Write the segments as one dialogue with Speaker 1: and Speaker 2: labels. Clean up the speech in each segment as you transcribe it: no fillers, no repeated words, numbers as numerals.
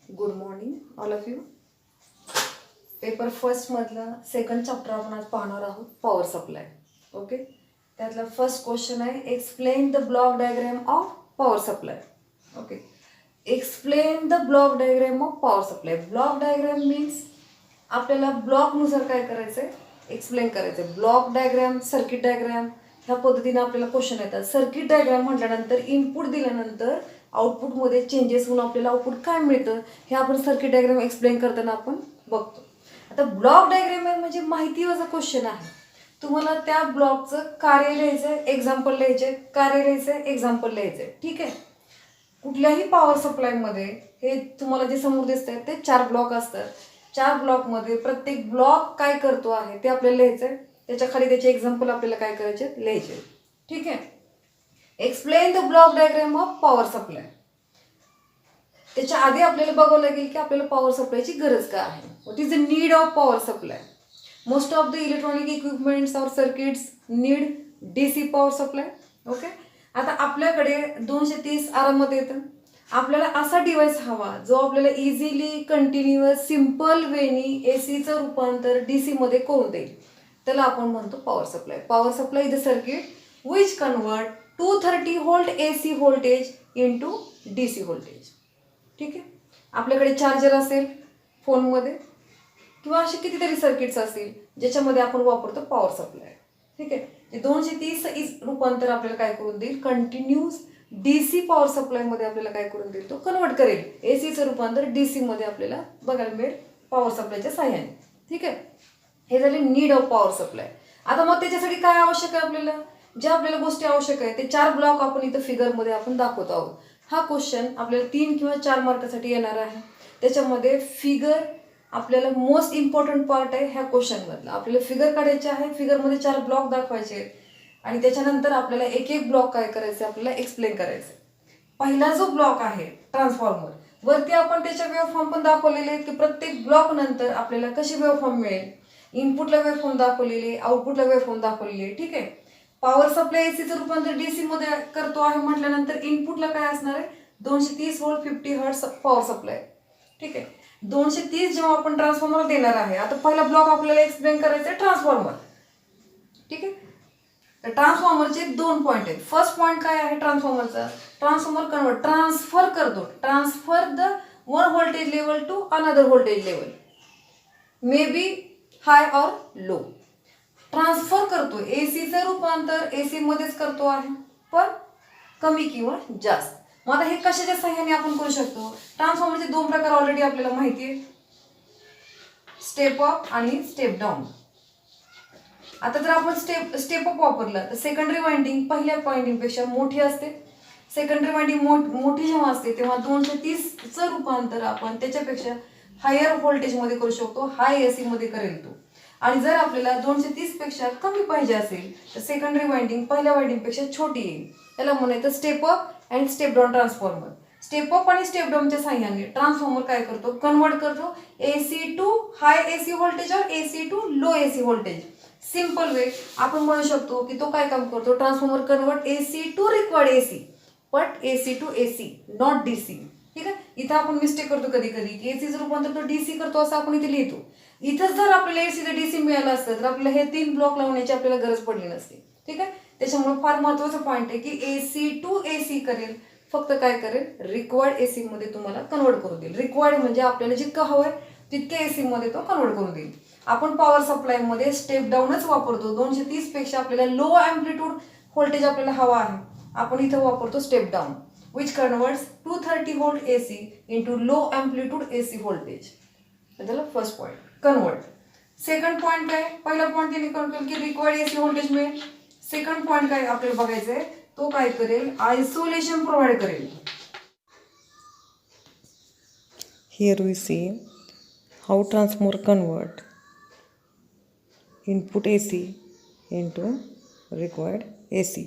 Speaker 1: Good morning all of you. Paper first मधला second chapter आपण आज पाहणार आहोत, पॉवर सप्लाय. ओके, त्यातला फर्स्ट क्वेश्चन आहे, explain the block diagram of power supply. Okay, explain the block diagram of power supply. Block diagram means आपल्याला ब्लॉकनुसार काय करायचं आहे, एक्सप्लेन करायचं आहे. ब्लॉक डायग्राम, सर्किट डायग्राम ह्या पद्धतीने आपल्याला क्वेश्चन येतात. सर्किट डायग्राम म्हटल्यानंतर इनपुट दिल्यानंतर आउटपुटमध्ये चेंजेस होऊन आपल्याला आउटपुट काय मिळतं हे आपण सर्किट डायग्राम एक्सप्लेन करताना आपण बघतो. आता ब्लॉक डायग्राम म्हणजे माहितीचा क्वेश्चन आहे. तुम्हाला त्या ब्लॉकचं कार्य लिहायचं आहे, एक्झाम्पल लिहायचं आहे, कार्य लिहायचं आहे, एक्झाम्पल लिहायचं आहे. ठीक आहे. कुठल्याही पॉवर सप्लायमध्ये हे तुम्हाला जे समोर दिसत आहे ते 4 ब्लॉक असतात. 4 ब्लॉकमध्ये प्रत्येक ब्लॉक काय करतो आहे ते आपल्याला लिहायचं आहे. त्याच्या खाली त्याचे एक्झाम्पल आपल्याला काय करायचे लिहायचे. ठीक आहे. Explain the block diagram of power supply. त्याच्या आधी आपल्याला बघावं लागेल की आपल्याला पॉवर सप्लायची गरज काय आहे. What is the need of power supply. Most of the electronic equipments और circuits need DC power supply. Okay, आता आपल्याकडे 230 आरामात येतं. आपल्याला असा डिव्हाइस हवा जो आपल्याला इझिली कंटिन्युअस सिंपल वेनी एसीचं रूपांतर डीसी मध्ये करून देईल. त्याला आपण म्हणतो power supply. Power supply is the circuit which convert 230 volt AC voltage into DC voltage. ठीक आहे. आपल्याकडे चार्जर असेल फोनमध्ये किंवा असे कितीतरी सर्किट्स असतील ज्याच्यामध्ये आपण वापरतो पॉवर सप्लाय. ठीक आहे. 230 रूपांतर आपल्याला काय करून देईल, कंटिन्यूस डीसी पॉवर सप्लायमध्ये आपल्याला काय करून देईल, तो कन्वर्ट करेल. एसीचं रूपांतर डीसी मध्ये आपल्याला बघायला मिळेल पॉवर सप्लायच्या साह्याने. ठीक आहे. हे झाले नीड ऑफ पॉवर सप्लाय. आता मग त्याच्यासाठी काय आवश्यक आहे, आपल्याला ज्या आपल्याला गोष्टी आवश्यक आहे ते 4 ब्लॉक आपण इथं फिगरमध्ये आपण दाखवत आहोत. हा क्वेश्चन आपल्याला 3 किंवा 4 मार्कासाठी येणार आहे. त्याच्यामध्ये फिगर आपल्याला मोस्ट इम्पॉर्टंट पार्ट आहे ह्या क्वेश्चनमधला. आपल्याला फिगर काढायचे आहे, फिगरमध्ये 4 ब्लॉक दाखवायचे आणि त्याच्यानंतर आपल्याला एक एक ब्लॉक काय करायचे आपल्याला एक्सप्लेन करायचे. पहिला जो ब्लॉक आहे ट्रान्सफॉर्मर, वरती आपण त्याच्या वेव्हफॉर्म पण दाखवलेले आहेत की प्रत्येक ब्लॉक नंतर आपल्याला कशी वेव्हफॉर्म मिळेल. इनपुटला वेव्हफॉर्म दाखवलेली, आउटपुटला वेव्हफॉर्म दाखवलेली. ठीक आहे. पॉवर सप्लाय एसीचं रूपांतर डीसी मध्ये करतो आहे म्हटल्यानंतर इनपुटला काय असणार आहे, 230 व्होल्ट 50 हर्ट्ज पॉवर सप्लाय. ठीक आहे. 230 जेव्हा आपण ट्रान्सफॉर्मर देणार आहे. आता पहिला ब्लॉक आपल्याला एक्सप्लेन करायचा आहे ट्रान्सफॉर्मर. ठीक आहे. तर ट्रान्सफॉर्मरचे 2 पॉईंट आहेत. फर्स्ट पॉईंट काय आहे ट्रान्सफॉर्मरचा, ट्रान्सफॉर्मर कन्वर्ट ट्रान्सफर करतो, transfer the one voltage level to another voltage level, may be high और लो. ट्रान्सफर करतो, एसीचं रूपांतर एसी मध्येच करतो आहे पण कमी किंवा जास्त. मग आता हे कशाच्या सहाय्याने आपण करू शकतो. ट्रान्सफॉर्मरचे 2 प्रकार ऑलरेडी आपल्याला माहिती आहे, स्टेप अप आणि स्टेप डाऊन. आता जर आपण स्टेप अप वापरलं तर सेकंडरी वाइंडिंग पहिल्या वाइंडिंग पेक्षा मोठी असते. सेकंडरी वाइंडिंग मोठी जेव्हा असते तेव्हा 230चं रूपांतर आपण त्याच्यापेक्षा हायर व्होल्टेज मध्ये करू शकतो, हाय एसी मध्ये करेल तो. आणि जर आपल्याला 230 पेक्षा कमी पाहिजे असेल तर सेकंडरी वाइंडिंग पहिल्या वाइंडिंग पेक्षा छोटी येईल. त्याला म्हणायचं step up and step down transformer. Step up आणि स्टेप डाऊनच्या साह्याने ट्रान्सफॉर्मर काय करतो, कन्वर्ट करतो AC to high AC voltage और AC to low AC voltage. Simple way आपण म्हणू शकतो की तो काय काम करतो, transformer convert AC to required AC but AC to AC not DC. ठीक आहे. इथं आपण मिस्टेक करतो कधी कधी की एसीचं रूपांतर तो डीसी करतो असं आपण इथे लिहितो. इथंच जर आपल्याला एसीचं डीसी मिळालं असतं तर आपल्याला हे 3 ब्लॉक लावण्याची आपल्याला गरज पडली नसती. ठीक आहे. त्याच्यामुळे फार महत्वाचा पॉईंट आहे की एसी टू एसी करेल, फक्त काय करेल, रिक्वायर्ड एसी मध्ये तुम्हाला कन्वर्ट करून देईल. रिक्वायर्ड म्हणजे आपल्याला जितकं हवंय तितक्या एसी मध्ये तो कन्वर्ट करून देईल. आपण पॉवर सप्लाय मध्ये स्टेप डाऊनच वापरतो. 230 पेक्षा आपल्याला लो अँप्लिट्यूड व्होल्टेज आपल्याला हवा आहे, आपण इथं वापरतो step down which converts 230 volt AC into low amplitude AC voltage. त्याला first point convert. Second point काय, पहिला पॉईंट त्यांनी कन्वर्ट की रिक्वायर्ड एसी व्होल्टेज मिळेल. सेकंड पॉईंट काय आपल्याला बघायचं आहे, तो काय करेल, आयसोलेशन प्रोव्हाइड करेल.
Speaker 2: Here we see how transformer convert input AC into required AC.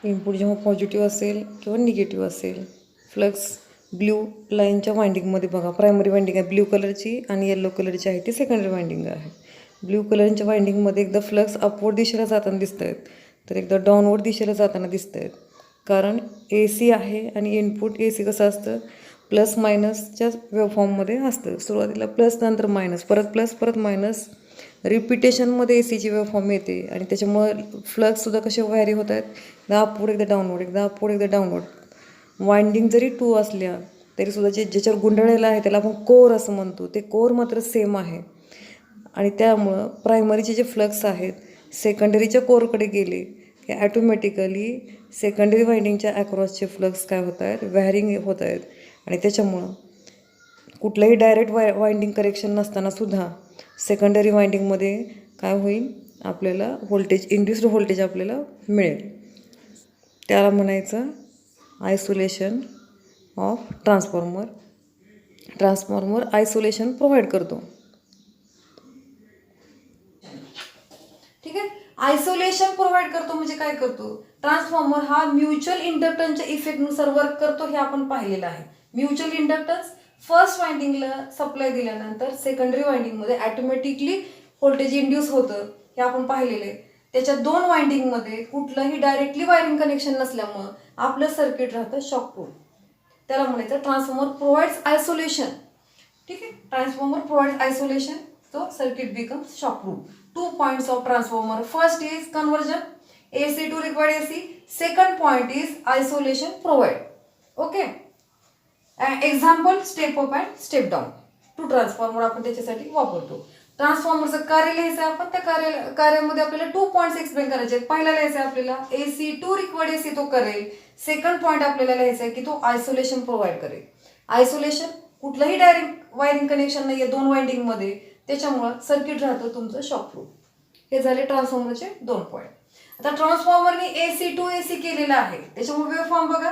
Speaker 2: Input जेव्हा पॉझिटिव्ह असेल किंवा निगेटिव्ह असेल, फ्लक्स ब्ल्यू लाईनच्या वाइंडिंगमध्ये बघा, प्रायमरी वाइंडिंग आहे ब्ल्यू कलरची आणि येलो कलरची आहे ती सेकंडरी वाइंडिंग आहे. ब्ल्यू कलरच्या वाइंडिंगमध्ये एकदा फ्लक्स अपवर्ड दिशेला जाताना दिसत आहेत, तर एकदा डाऊनवर्ड दिशेला जाताना दिसत आहेत. कारण ए सी आहे आणि इनपुट ए सी कसं असतं, प्लस मायनसच्या वेवफॉर्ममध्ये असतं. सुरुवातीला प्लस, नंतर मायनस, परत प्लस, परत मायनस, रिपिटेशनमध्ये ए सीची वेवफॉर्म येते आणि त्याच्यामुळं फ्लक्ससुद्धा कसे व्हॅरी होत आहेत, एकदा अपवर्ड, एकदा डाऊनवर्ड, एकदा अपवर्ड, एकदा डाऊनवर्ड. वाइंडिंग जरी 2 असल्या तरीसुद्धा ज्याच्यावर गुंडाळलेलं आहे त्याला आपण कोर असं म्हणतो, ते कोर मात्र सेम आहे. आणि त्यामुळं प्रायमरीचे जे फ्लक्स आहेत सेकंडरीच्या कोरकडे गेले की ॲटोमॅटिकली सेकंडरी वाइंडिंगच्या ॲक्रॉसचे फ्लक्स काय होत आहेत, व्हॅरिंग होत आहेत. आणि त्याच्यामुळं कुठलंही डायरेक्ट वाइंडिंग करेक्शन नसतानासुद्धा सेकंडरी वाइंडिंगमध्ये काय होईल, आपल्याला व्होल्टेज, इंड्युस्ड व्होल्टेज आपल्याला मिळेल. त्याला म्हणायचं isolation of transformer. Transformer isolation provide करतो.
Speaker 1: ठीक आहे. आयसोलेशन प्रोव्हाइड करतो म्हणजे काय करतो, ट्रान्सफॉर्मर हा म्युच्युअल इंडक्टन्सच्या इफेक्टनुसार वर्क करतो, हे आपण पाहिलेलं आहे. म्युच्युअल इंडक्टन्स फर्स्ट वाइंडिंगला सप्लाय दिल्यानंतर सेकंडरी वाइंडिंगमध्ये ॲटोमॅटिकली व्होल्टेज इंड्यूस होतं, हे आपण पाहिलेलं आहे. त्याच्या 2 वाइंडिंगमध्ये कुठलंही डायरेक्टली वायरिंग कनेक्शन नसल्यामुळं आपलं सर्किट राहतं शॉकप्रूफ. त्याला म्हणायचं ट्रान्सफॉर्मर प्रोव्हाइड्स आयसोलेशन. ठीक आहे. Transformer provides isolation, so circuit becomes shockproof. 2 points of transformer. First is conversion AC to required AC. Second point is isolation provide. Okay. Example step up and step down. 2 transformer आपण त्याच्यासाठी वापरतो. ट्रान्सफॉर्मरचं कार्य लिहायचं आपण, त्या कार्यामध्ये आपल्याला 2 पॉईंट्स एक्सप्लेन करायचे आहेत. पहिला लिहायचं आहे आपल्याला AC टू रिक्वायर्ड AC तो करेल. सेकंड पॉईंट आपल्याला लिहायचं आहे की तो आयसोलेशन प्रोव्हाइड करेल. आयसोलेशन, कुठलंही डायरेक्ट वायरिंग कनेक्शन नाही आहे 2 वाइंडिंगमध्ये, त्याच्यामुळं सर्किट राहतं तुमचं शॉकप्रूफ. हे झाले ट्रान्सफॉर्मरचे 2 पॉईंट. आता ट्रान्सफॉर्मरने AC टू AC केलेलं आहे, त्याच्यामुळे वेवफॉर्म बघा,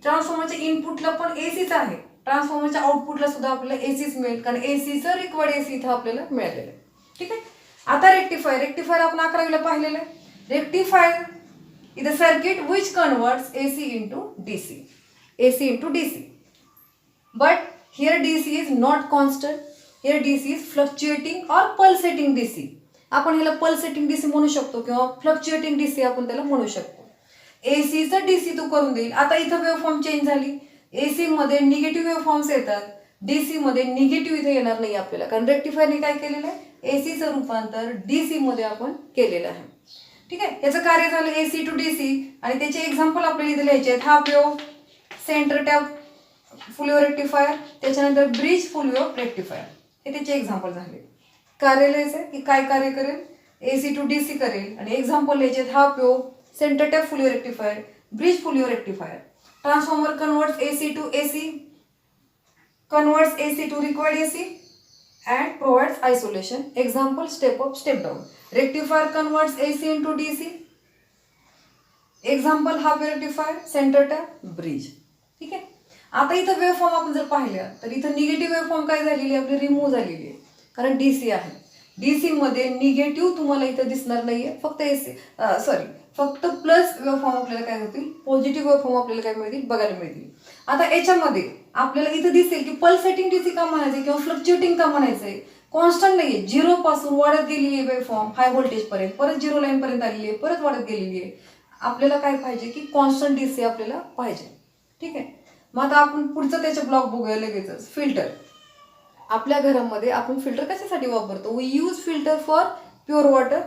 Speaker 1: ट्रान्सफॉर्मरच्या इनपुटला पण एसीच आहे, ट्रान्सफॉर्मरच्या आउटपुटला सुद्धा आपल्याला एसीच मिळेल, कारण एसीचं रिक्वायर्ड एसी इथं आपल्याला मिळालेलं आहे. ठीक आहे. आता रेक्टिफायर आपण 11वीला पाहिलेलं आहे. Rectifier is a circuit which converts AC into DC. AC into DC. But here DC is not constant. Here DC is fluctuating और पल्सेटिंग DC. आपण ह्याला पल्सेटिंग DC म्हणू शकतो किंवा फ्लक्च्युएटिंग DC आपण त्याला म्हणू शकतो. एसीचं DC तो करून देईल. आता इथं वेवफॉर्म चेंज झाली. AC मध्ये निगेटिव्ह वेवफॉर्म्स येतात, DC मध्ये निगेटिव्ह इथे येणार नाही आपल्याला, कारण रेक्टिफायरने काय केलेलं आहे, एसीचं रूपांतर DC मध्ये आपण केलेलं आहे. ठीक आहे. याचं कार्य झालं AC टू DC आणि त्याचे एक्झाम्पल आपल्याला इथे लिहायचे आहेत. हाफ वेव्ह, सेंटर टॅप फुल वेव्ह रेक्टिफायर, त्याच्यानंतर ब्रिज फुल वेव्ह रेक्टिफायर, हे त्याचे एक्झाम्पल झाले. कार्य लिहायचं की काय कार्य करेल, AC टू DC करेल आणि एक्झाम्पल लिहायचे आहेत. Half wave, centre tap full wave rectifier, bridge full wave rectifier. Transformer converts AC to AC, converts AC to required AC and provides isolation. Example step up, step down. Rectifier converts AC into DC. Example half wave rectifier, center tap, bridge. ठीक आहे. आता इथं waveform आपण जर पाहिल्या तर इथं negative waveform काय झालेली आपली, रिमूव्ह झालेली आहे, कारण DC आहे. DC मध्ये निगेटिव्ह तुम्हाला इथं दिसणार नाहीये, फक्त प्लस वेवफॉर्म आपल्याला काय होतील, पॉझिटिव्ह वेवफॉर्म आपल्याला काय मिळतील, बघायला मिळतील. आता याच्यामध्ये आपल्याला इथं दिसेल की पल्सेटिंग DC का म्हणायचं किंवा फ्लक्च्युएटिंग का म्हणायचंय, कॉन्स्टंट नाहीये, 0 पासून वाढत गेलेली आहे वेवफॉर्म हाय व्होल्टेज पर्यंत, परत 0 लाईन पर्यंत आलेली आहे, परत वाढत गेलेली आहे. आपल्याला काय पाहिजे की कॉन्स्टंट DC आपल्याला पाहिजे. ठीक आहे. मग आता आपण पुढचं त्याचे ब्लॉक बघूया लगेचच. फिल्टर. आपल्या घरामध्ये आपण फिल्टर कशासाठी वापरतो, we use filter for pure water.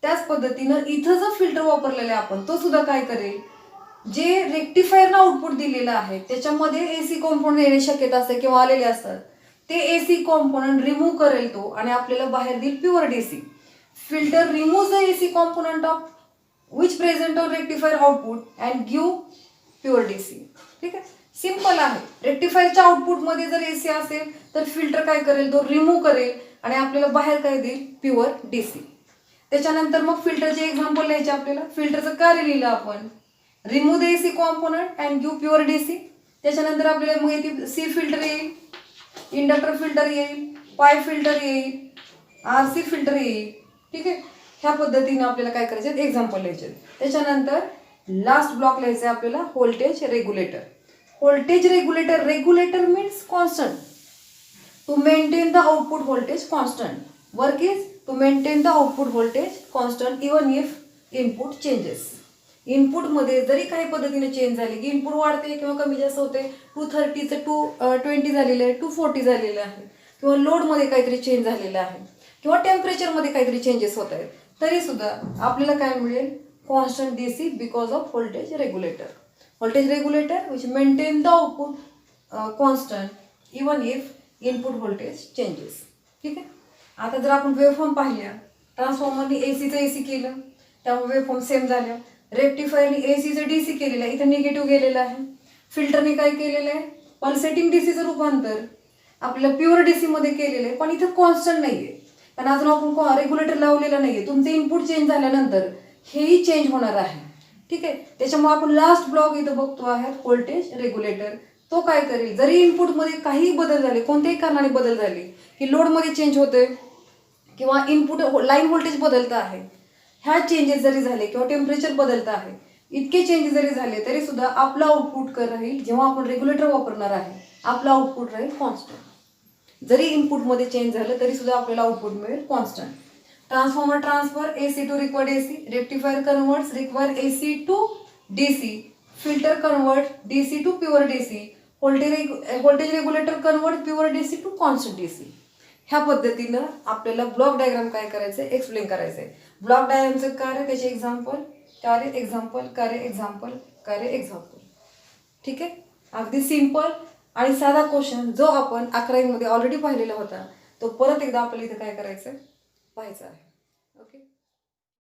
Speaker 1: त्याच पद्धतीनं इथं जो फिल्टर वापरलेला आहे आपण, तो सुद्धा काय करेल, जे रेक्टिफायरनं आउटपुट दिलेलं आहे त्याच्यामध्ये AC कॉम्पोनंट येण्याची शक्यता असते किंवा आलेले असतात, ते AC कॉम्पोनंट रिमूव्ह करेल तो आणि आपल्याला बाहेर देईल pure DC. Filter remove the AC component of which present on rectifier output and give pure DC. ठीक आहे. सिंपल आहे. रेक्टिफायरच्या आउटपुटमध्ये जर AC असेल तर फिल्टर काय करेल, तो रिमूव्ह करेल आणि आपल्याला बाहेर काय देईल, प्युअर DC. त्याच्यानंतर मग फिल्टरचे एक्झाम्पल लिहायचे आपल्याला. फिल्टरचं कार्य लिहिलं आपण, remove the AC component and give pure DC. त्याच्यानंतर आपल्याला मग येते C फिल्टर येईल, इंडक्टर फिल्टर येईल, पाय फिल्टर येईल, RC फिल्टर येईल. ठीक आहे. ह्या पद्धतीने आपल्याला काय करायचे, एक्झाम्पल लिहायचे. त्याच्यानंतर लास्ट ब्लॉक लिहायचं आहे आपल्याला, voltage regulator. Voltage regulator, means constant, to maintain the output voltage constant. Work is to maintain the output voltage constant even if input changes. इनपुटमध्ये जरी काही पद्धतीने चेंज झाले की इनपुट वाढते किंवा कमी जास्त होते, 230चं 220 झालेलं आहे, 240 झालेलं आहे, किंवा लोडमध्ये काहीतरी चेंज झालेलं आहे, किंवा टेम्परेचरमध्ये काहीतरी चेंजेस होत आहेत, तरी सुद्धा आपल्याला काय मिळेल, constant DC because off voltage regulator. Voltage regulator which maintain the output constant even if input voltage changes. ठीक आहे. आता जर आपण वेवफॉर्म पाहिल्या, ट्रान्सफॉर्मरनी AC केलं त्यामुळे वेवफॉर्म सेम झाल्या. रेक्टिफायरने AC DC केलेलं आहे, इथं निगेटिव्ह गेलेलं आहे. फिल्टरने काय केलेलं आहे, पल्सेटिंग DCचं रूपांतर आपल्याला प्युअर DC मध्ये केलेलं आहे, पण इथं कॉन्स्टंट नाही आहे, कारण अजून आपण रेग्युलेटर लावलेलं नाही आहे. तुमचं इनपुट चेंज झाल्यानंतर हेही चेंज होणार आहे. ठीक आहे. त्याच्यामुळे आपण लास्ट ब्लॉक इथं बघतो आहे व्होल्टेज रेग्युलेटर. तो काय करेल, जरी इनपुटमध्ये काही बदल झाले, कोणत्याही कारणाने बदल झाले, की लोडमध्ये चेंज होतोय किंवा इनपुट लाईन व्होल्टेज बदलतं आहे, ह्या चेंजेस जरी झाले किंवा टेम्परेचर बदलतं आहे, इतके चेंजेस जरी झाले तरी सुद्धा आपलं आउटपुट काय राहील, जेव्हा आपण रेग्युलेटर वापरणार आहे आपलं आउटपुट राहील कॉन्स्टंट. जरी इनपुटमध्ये चेंज झालं तरी सुद्धा आपल्याला आउटपुट मिळेल constant. Transformer transfer AC to required AC, rectifier converts required AC to DC, filter convert DC to pure DC, voltage regulator convert pure DC to constant DC. ह्या पद्धतीनं आपल्याला ब्लॉक डायग्राम काय करायचं आहे, एक्सप्लेन करायचं आहे. Block डायग्रामचं कार्य, त्याचे एक्झाम्पल, कार्य एक्झाम्पल, कार्य एक्झाम्पल, कार्य एक्झाम्पल. ठीक आहे. अगदी सिंपल आणि साधा क्वेश्चन जो आपण 11वीमध्ये ऑलरेडी पाहिलेला होता, तो परत एकदा आपल्याला इथं काय करायचं आहे, पाहायचा आहे.